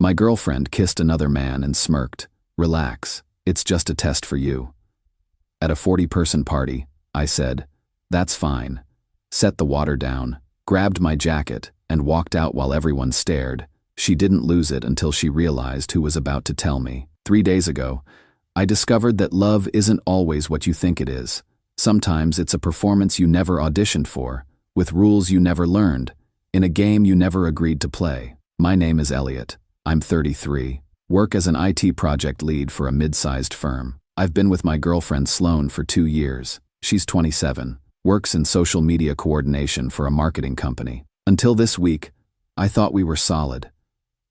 My girlfriend kissed another man and smirked. Relax, it's just a test for you. At a 40-person party, I said, that's fine. Set the water down, grabbed my jacket, and walked out while everyone stared. She didn't lose it until she realized who was about to tell me. 3 days ago, I discovered that love isn't always what you think it is. Sometimes it's a performance you never auditioned for, with rules you never learned, in a game you never agreed to play. My name is Elliot. I'm 33. Work as an IT project lead for a mid-sized firm. I've been with my girlfriend Sloane for 2 years. She's 27, works in social media coordination for a marketing company. Until this week, I thought we were solid.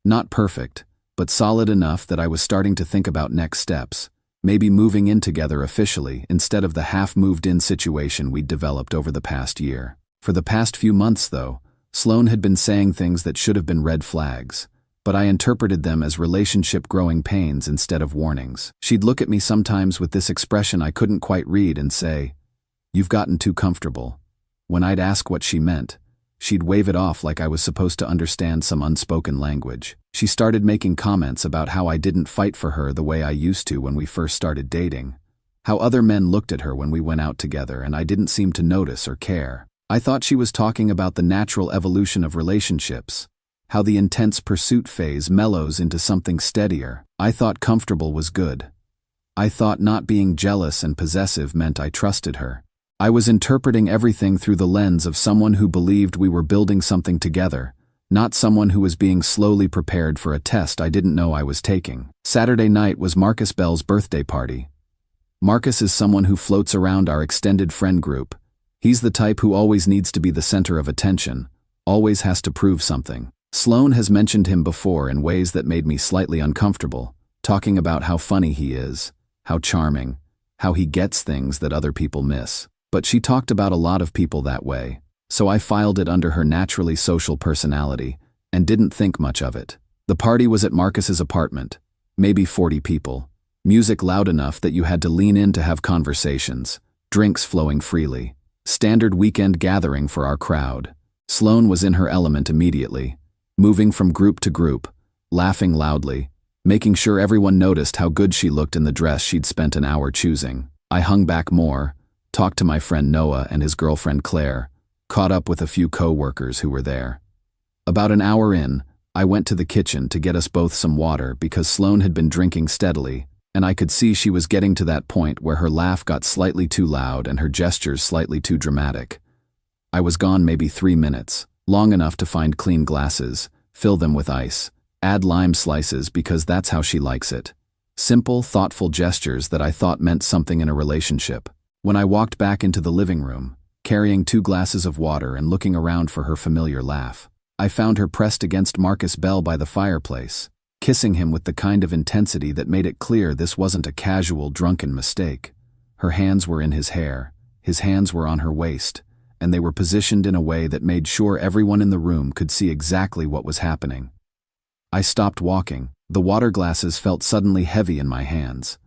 Not perfect, but solid enough that I was starting to think about next steps, maybe moving in together officially instead of the half-moved-in situation we'd developed over the past year. For the past few months, though, Sloane had been saying things that should have been red flags, but I interpreted them as relationship growing pains instead of warnings. She'd look at me sometimes with this expression I couldn't quite read and say, "You've gotten too comfortable." When I'd ask what she meant, she'd wave it off like I was supposed to understand some unspoken language. She started making comments about how I didn't fight for her the way I used to when we first started dating, how other men looked at her when we went out together and I didn't seem to notice or care. I thought she was talking about the natural evolution of relationships, how the intense pursuit phase mellows into something steadier. I thought comfortable was good. I thought not being jealous and possessive meant I trusted her. I was interpreting everything through the lens of someone who believed we were building something together, not someone who was being slowly prepared for a test I didn't know I was taking. Saturday night was Marcus Bell's birthday party. Marcus is someone who floats around our extended friend group. He's the type who always needs to be the center of attention, always has to prove something. Sloane has mentioned him before in ways that made me slightly uncomfortable, talking about how funny he is, how charming, how he gets things that other people miss. But she talked about a lot of people that way, so I filed it under her naturally social personality and didn't think much of it. The party was at Marcus's apartment, maybe 40 people, music loud enough that you had to lean in to have conversations, drinks flowing freely. Standard weekend gathering for our crowd. Sloane was in her element immediately, moving from group to group, laughing loudly, making sure everyone noticed how good she looked in the dress she'd spent an hour choosing. I hung back more, talked to my friend Noah and his girlfriend Claire, caught up with a few co-workers who were there. About an hour in, I went to the kitchen to get us both some water because Sloane had been drinking steadily, and I could see she was getting to that point where her laugh got slightly too loud and her gestures slightly too dramatic. I was gone maybe 3 minutes, long enough to find clean glasses, fill them with ice, add lime slices because that's how she likes it. Simple, thoughtful gestures that I thought meant something in a relationship. When I walked back into the living room, carrying 2 glasses of water and looking around for her familiar laugh, I found her pressed against Marcus Bell by the fireplace, kissing him with the kind of intensity that made it clear this wasn't a casual, drunken mistake. Her hands were in his hair, his hands were on her waist, and they were positioned in a way that made sure everyone in the room could see exactly what was happening. I stopped walking. The water glasses felt suddenly heavy in my hands.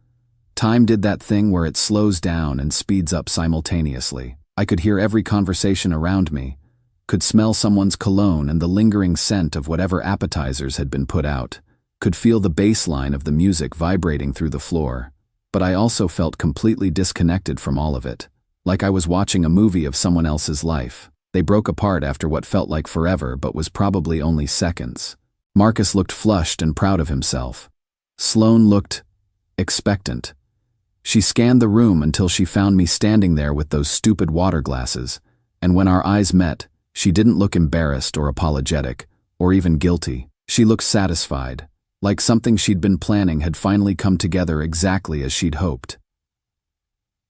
Time did that thing where it slows down and speeds up simultaneously. I could hear every conversation around me, could smell someone's cologne and the lingering scent of whatever appetizers had been put out, could feel the bass line of the music vibrating through the floor, but I also felt completely disconnected from all of it, like I was watching a movie of someone else's life. They broke apart after what felt like forever but was probably only seconds. Marcus looked flushed and proud of himself. Sloane looked expectant. She scanned the room until she found me standing there with those stupid water glasses, and when our eyes met, she didn't look embarrassed or apologetic, or even guilty. She looked satisfied, like something she'd been planning had finally come together exactly as she'd hoped.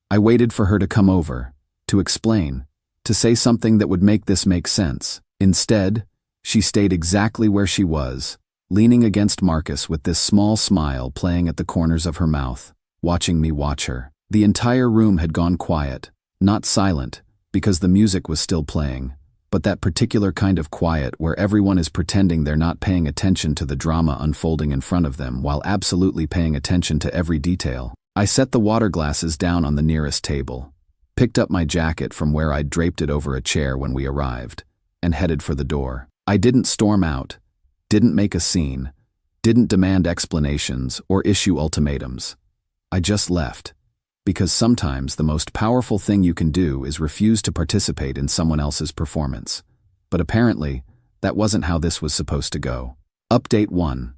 I waited for her to come over, to explain, to say something that would make this make sense. Instead, she stayed exactly where she was, leaning against Marcus with this small smile playing at the corners of her mouth, watching me watch her. The entire room had gone quiet, not silent, because the music was still playing, but that particular kind of quiet where everyone is pretending they're not paying attention to the drama unfolding in front of them while absolutely paying attention to every detail. I set the water glasses down on the nearest table, picked up my jacket from where I'd draped it over a chair when we arrived, and headed for the door. I didn't storm out, didn't make a scene, Didn't demand explanations or issue ultimatums. I just left. Because sometimes the most powerful thing you can do is refuse to participate in someone else's performance. But apparently, that wasn't how this was supposed to go. Update 1.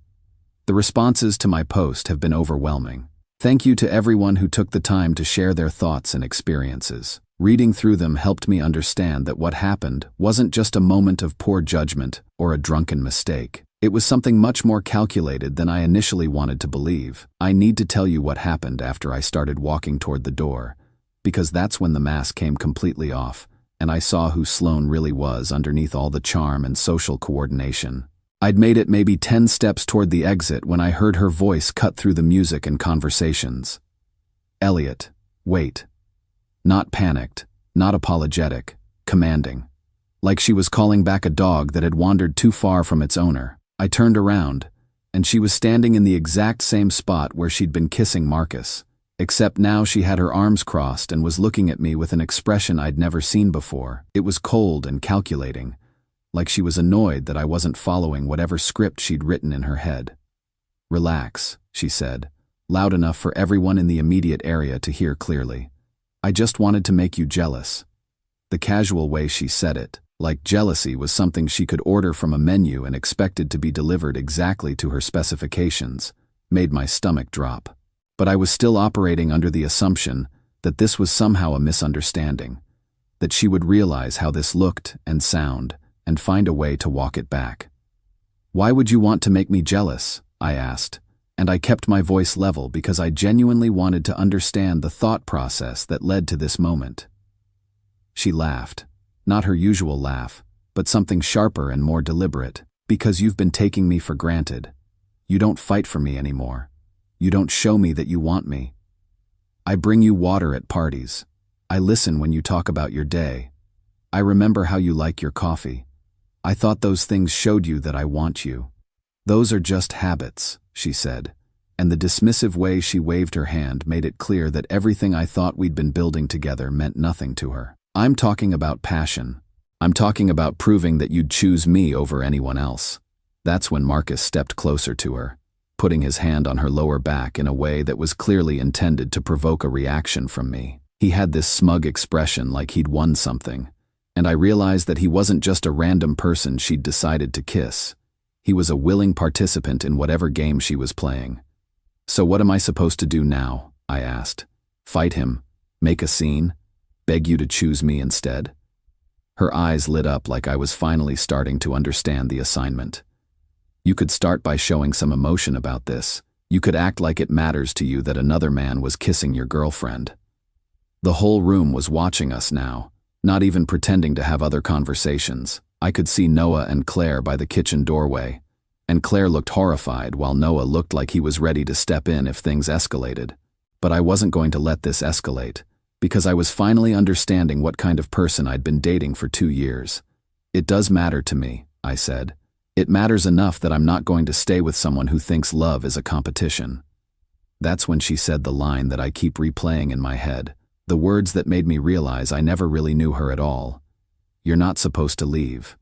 The responses to my post have been overwhelming. Thank you to everyone who took the time to share their thoughts and experiences. Reading through them helped me understand that what happened wasn't just a moment of poor judgment or a drunken mistake. It was something much more calculated than I initially wanted to believe. I need to tell you what happened after I started walking toward the door, because that's when the mask came completely off, and I saw who Sloane really was underneath all the charm and social coordination. I'd made it maybe 10 steps toward the exit when I heard her voice cut through the music and conversations. Elliot, wait. Not panicked, not apologetic, commanding. Like she was calling back a dog that had wandered too far from its owner. I turned around, and she was standing in the exact same spot where she'd been kissing Marcus, except now she had her arms crossed and was looking at me with an expression I'd never seen before. It was cold and calculating, like she was annoyed that I wasn't following whatever script she'd written in her head. Relax, she said, loud enough for everyone in the immediate area to hear clearly. I just wanted to make you jealous. The casual way she said it, like jealousy was something she could order from a menu and expected to be delivered exactly to her specifications, made my stomach drop. But I was still operating under the assumption that this was somehow a misunderstanding, that she would realize how this looked and sound and find a way to walk it back. Why would you want to make me jealous? I asked, and I kept my voice level because I genuinely wanted to understand the thought process that led to this moment. She laughed. Not her usual laugh, but something sharper and more deliberate. Because you've been taking me for granted. You don't fight for me anymore. You don't show me that you want me. I bring you water at parties. I listen when you talk about your day. I remember how you like your coffee. I thought those things showed you that I want you. Those are just habits, she said, and the dismissive way she waved her hand made it clear that everything I thought we'd been building together meant nothing to her. I'm talking about passion. I'm talking about proving that you'd choose me over anyone else. That's when Marcus stepped closer to her, putting his hand on her lower back in a way that was clearly intended to provoke a reaction from me. He had this smug expression like he'd won something, and I realized that he wasn't just a random person she'd decided to kiss. He was a willing participant in whatever game she was playing. So what am I supposed to do now? I asked. Fight him? Make a scene? Beg you to choose me instead? Her eyes lit up like I was finally starting to understand the assignment. You could start by showing some emotion about this. You could act like it matters to you that another man was kissing your girlfriend. The whole room was watching us now, not even pretending to have other conversations. I could see Noah and Claire by the kitchen doorway, and Claire looked horrified while Noah looked like he was ready to step in if things escalated. But I wasn't going to let this escalate, because I was finally understanding what kind of person I'd been dating for 2 years. It does matter to me, I said. It matters enough that I'm not going to stay with someone who thinks love is a competition. That's when she said the line that I keep replaying in my head, the words that made me realize I never really knew her at all. You're not supposed to leave.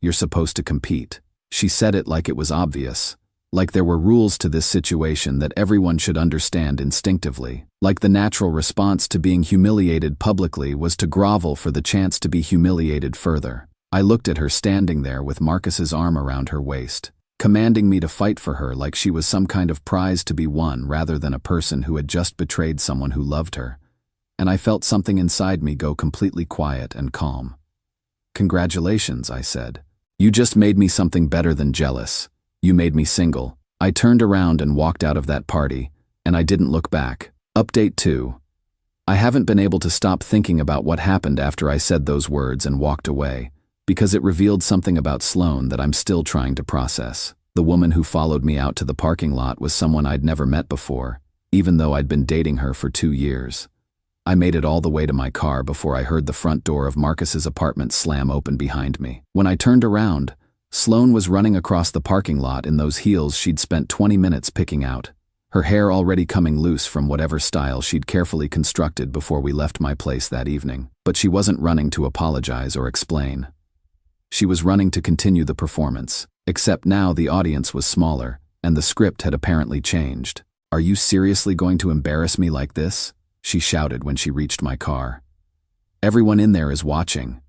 You're supposed to compete. She said it like it was obvious, like there were rules to this situation that everyone should understand instinctively, like the natural response to being humiliated publicly was to grovel for the chance to be humiliated further. I looked at her standing there with Marcus's arm around her waist, commanding me to fight for her like she was some kind of prize to be won rather than a person who had just betrayed someone who loved her. And I felt something inside me go completely quiet and calm. Congratulations, I said. You just made me something better than jealous. You made me single. I turned around and walked out of that party, and I didn't look back. Update 2. I haven't been able to stop thinking about what happened after I said those words and walked away, because it revealed something about Sloane that I'm still trying to process. The woman who followed me out to the parking lot was someone I'd never met before, even though I'd been dating her for 2 years. I made it all the way to my car before I heard the front door of Marcus's apartment slam open behind me. When I turned around, Sloane was running across the parking lot in those heels she'd spent 20 minutes picking out, her hair already coming loose from whatever style she'd carefully constructed before we left my place that evening. But she wasn't running to apologize or explain. She was running to continue the performance, except now the audience was smaller, and the script had apparently changed. "Are you seriously going to embarrass me like this?" she shouted when she reached my car. "Everyone in there is watching."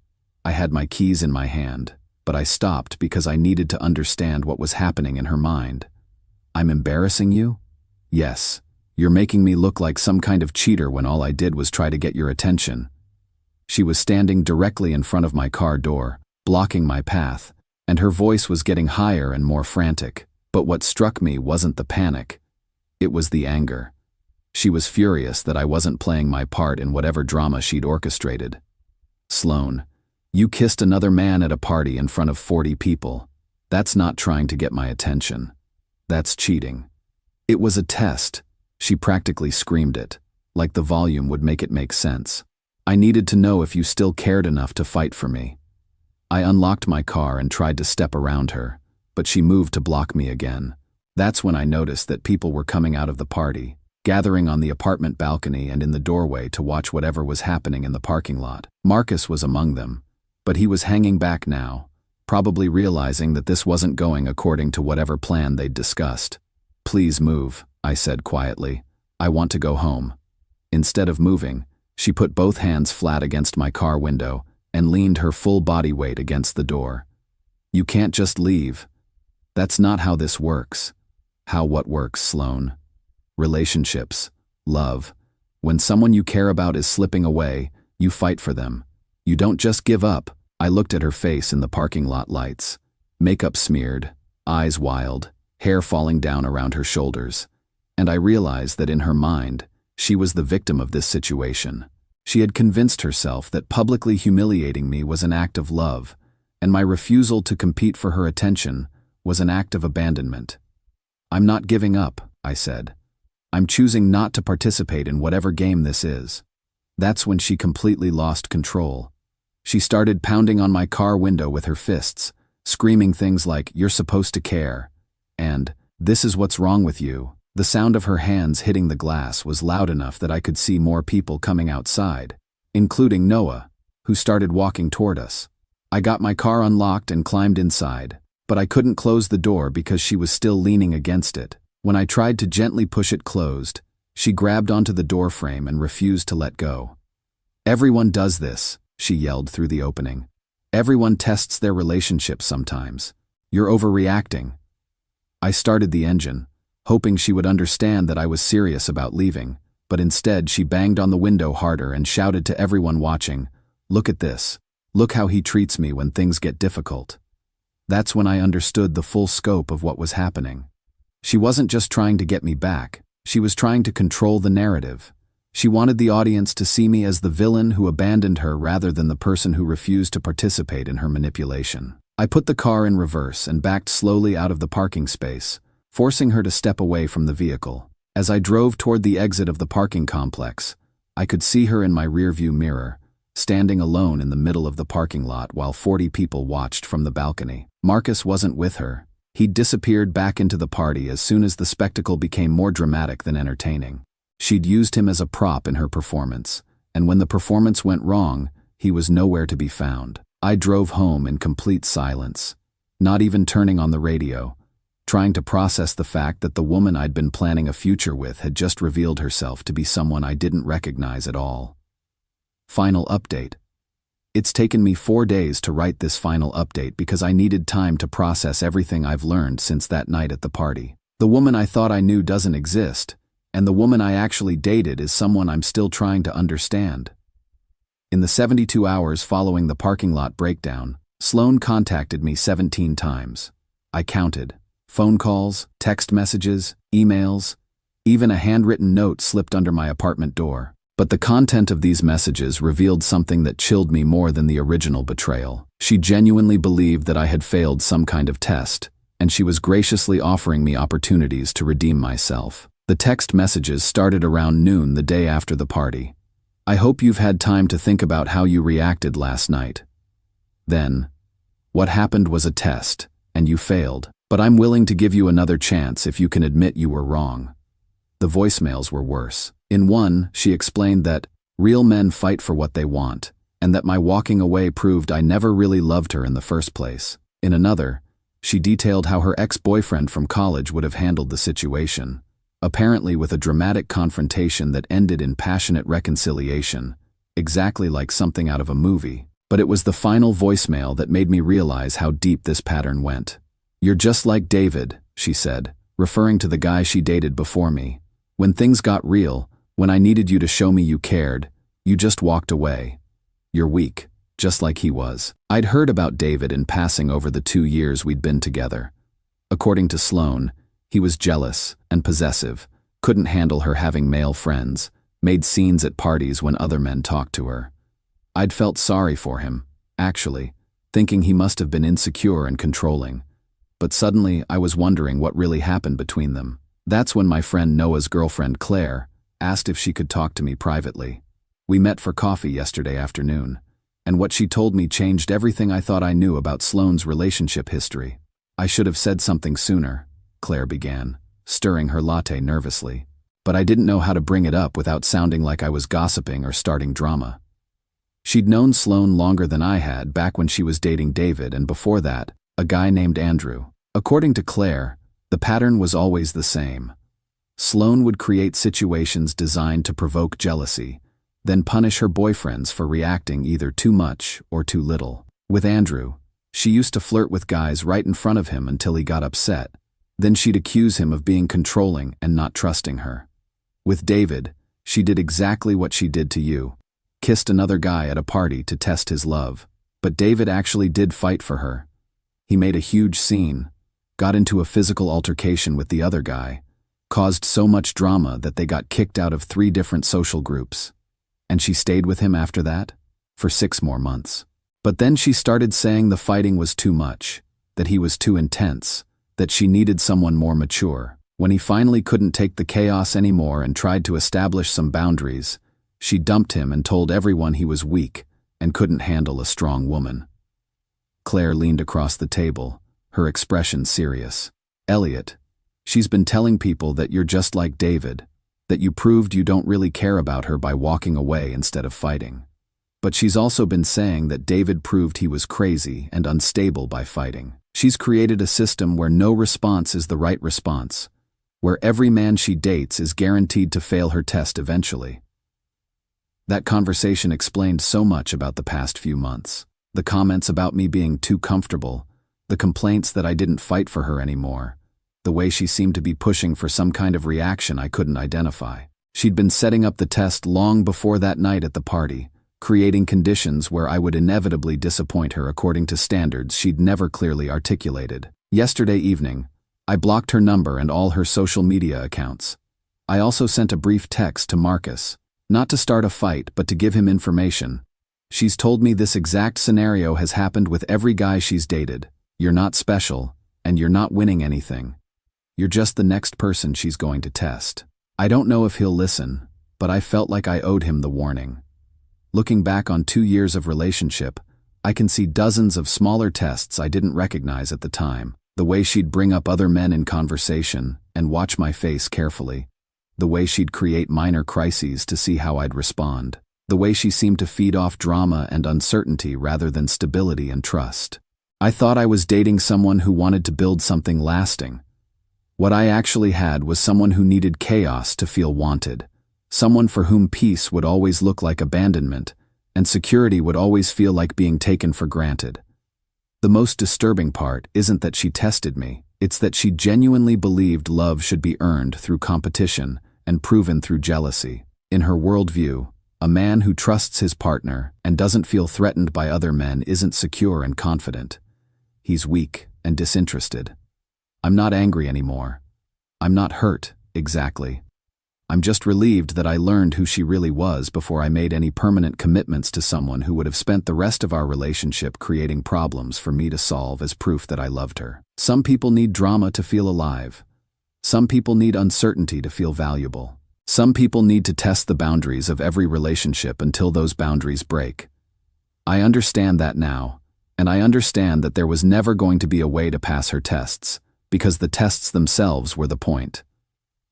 I had my keys in my hand, but I stopped because I needed to understand what was happening in her mind. "I'm embarrassing you?" "Yes. You're making me look like some kind of cheater when all I did was try to get your attention." She was standing directly in front of my car door, blocking my path, and her voice was getting higher and more frantic. But what struck me wasn't the panic. It was the anger. She was furious that I wasn't playing my part in whatever drama she'd orchestrated. "Sloan, you kissed another man at a party in front of 40 people. That's not trying to get my attention. That's cheating." "It was a test." She practically screamed it, like the volume would make it make sense. "I needed to know if you still cared enough to fight for me." I unlocked my car and tried to step around her, but she moved to block me again. That's when I noticed that people were coming out of the party, gathering on the apartment balcony and in the doorway to watch whatever was happening in the parking lot. Marcus was among them, but he was hanging back now, probably realizing that this wasn't going according to whatever plan they'd discussed. "Please move," I said quietly. "I want to go home." Instead of moving, she put both hands flat against my car window and leaned her full body weight against the door. "You can't just leave. That's not how this works." "How what works, Sloan?" "Relationships, love. When someone you care about is slipping away, you fight for them. You don't just give up." I looked at her face in the parking lot lights. Makeup smeared, eyes wild, hair falling down around her shoulders. And I realized that in her mind, she was the victim of this situation. She had convinced herself that publicly humiliating me was an act of love, and my refusal to compete for her attention was an act of abandonment. "I'm not giving up," I said. "I'm choosing not to participate in whatever game this is." That's when she completely lost control. She started pounding on my car window with her fists, screaming things like, "You're supposed to care," and "This is what's wrong with you." The sound of her hands hitting the glass was loud enough that I could see more people coming outside, including Noah, who started walking toward us. I got my car unlocked and climbed inside, but I couldn't close the door because she was still leaning against it. When I tried to gently push it closed, she grabbed onto the door frame and refused to let go. "Everyone does this," she yelled through the opening. "Everyone tests their relationships sometimes. You're overreacting." I started the engine, hoping she would understand that I was serious about leaving, but instead she banged on the window harder and shouted to everyone watching, "Look at this. Look how he treats me when things get difficult." That's when I understood the full scope of what was happening. She wasn't just trying to get me back, she was trying to control the narrative. She wanted the audience to see me as the villain who abandoned her rather than the person who refused to participate in her manipulation. I put the car in reverse and backed slowly out of the parking space, forcing her to step away from the vehicle. As I drove toward the exit of the parking complex, I could see her in my rearview mirror, standing alone in the middle of the parking lot while 40 people watched from the balcony. Marcus wasn't with her. He'd disappeared back into the party as soon as the spectacle became more dramatic than entertaining. She'd used him as a prop in her performance, and when the performance went wrong, he was nowhere to be found. I drove home in complete silence, not even turning on the radio, trying to process the fact that the woman I'd been planning a future with had just revealed herself to be someone I didn't recognize at all. Final update. It's taken me 4 days to write this final update because I needed time to process everything I've learned since that night at the party. The woman I thought I knew doesn't exist, and the woman I actually dated is someone I'm still trying to understand. In the 72 hours following the parking lot breakdown, Sloan contacted me 17 times. I counted. Phone calls, text messages, emails, even a handwritten note slipped under my apartment door. But the content of these messages revealed something that chilled me more than the original betrayal. She genuinely believed that I had failed some kind of test, and she was graciously offering me opportunities to redeem myself. The text messages started around noon the day after the party. "I hope you've had time to think about how you reacted last night." Then, "What happened was a test, and you failed, but I'm willing to give you another chance if you can admit you were wrong." The voicemails were worse. In one, she explained that real men fight for what they want, and that my walking away proved I never really loved her in the first place. In another, She detailed how her ex-boyfriend from college would have handled the situation, apparently with a dramatic confrontation that ended in passionate reconciliation, exactly like something out of a movie. But it was the final voicemail that made me realize how deep this pattern went. "You're just like David," she said, referring to the guy she dated before me. "When things got real, when I needed you to show me you cared, you just walked away. You're weak, just like he was." I'd heard about David in passing over the 2 years we'd been together. According to Sloane, he was jealous and possessive, couldn't handle her having male friends, made scenes at parties when other men talked to her. I'd felt sorry for him, actually, thinking he must have been insecure and controlling. But suddenly I was wondering what really happened between them. That's when my friend Noah's girlfriend Claire asked if she could talk to me privately. We met for coffee yesterday afternoon, and what she told me changed everything I thought I knew about Sloane's relationship history. "I should have said something sooner," Claire began, stirring her latte nervously. "But I didn't know how to bring it up without sounding like I was gossiping or starting drama." She'd known Sloane longer than I had, back when she was dating David, and before that, a guy named Andrew. According to Claire, the pattern was always the same. Sloane would create situations designed to provoke jealousy, then punish her boyfriends for reacting either too much or too little. With Andrew, she used to flirt with guys right in front of him until he got upset. Then she'd accuse him of being controlling and not trusting her. With David, she did exactly what she did to you. Kissed another guy at a party to test his love. But David actually did fight for her. He made a huge scene, got into a physical altercation with the other guy, caused so much drama that they got kicked out of 3 different social groups. And she stayed with him after that, for 6 more months. But then she started saying the fighting was too much, that he was too intense, that she needed someone more mature. When he finally couldn't take the chaos anymore and tried to establish some boundaries, she dumped him and told everyone he was weak and couldn't handle a strong woman. Claire leaned across the table, her expression serious. "Elliot, she's been telling people that you're just like David, that you proved you don't really care about her by walking away instead of fighting. But she's also been saying that David proved he was crazy and unstable by fighting. She's created a system where no response is the right response, where every man she dates is guaranteed to fail her test eventually." That conversation explained so much about the past few months. The comments about me being too comfortable, the complaints that I didn't fight for her anymore, the way she seemed to be pushing for some kind of reaction I couldn't identify. She'd been setting up the test long before that night at the party, creating conditions where I would inevitably disappoint her according to standards she'd never clearly articulated. Yesterday evening, I blocked her number and all her social media accounts. I also sent a brief text to Marcus, not to start a fight but to give him information. She's told me this exact scenario has happened with every guy she's dated. "You're not special, and you're not winning anything. You're just the next person she's going to test." I don't know if he'll listen, but I felt like I owed him the warning. Looking back on 2 years of relationship, I can see dozens of smaller tests I didn't recognize at the time. The way she'd bring up other men in conversation and watch my face carefully. The way she'd create minor crises to see how I'd respond. The way she seemed to feed off drama and uncertainty rather than stability and trust. I thought I was dating someone who wanted to build something lasting. What I actually had was someone who needed chaos to feel wanted. Someone for whom peace would always look like abandonment, and security would always feel like being taken for granted. The most disturbing part isn't that she tested me, it's that she genuinely believed love should be earned through competition and proven through jealousy. In her worldview, a man who trusts his partner and doesn't feel threatened by other men isn't secure and confident. He's weak and disinterested. I'm not angry anymore. I'm not hurt, exactly. I'm just relieved that I learned who she really was before I made any permanent commitments to someone who would have spent the rest of our relationship creating problems for me to solve as proof that I loved her. Some people need drama to feel alive. Some people need uncertainty to feel valuable. Some people need to test the boundaries of every relationship until those boundaries break. I understand that now, and I understand that there was never going to be a way to pass her tests, because the tests themselves were the point.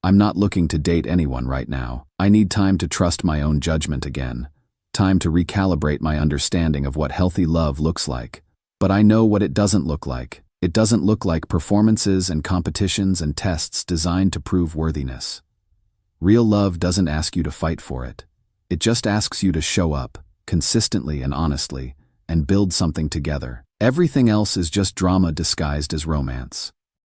I'm not looking to date anyone right now. I need time to trust my own judgment again, time to recalibrate my understanding of what healthy love looks like. But I know what it doesn't look like. It doesn't look like performances and competitions and tests designed to prove worthiness. Real love doesn't ask you to fight for it. It just asks you to show up, consistently and honestly, and build something together. Everything else is just drama disguised as romance.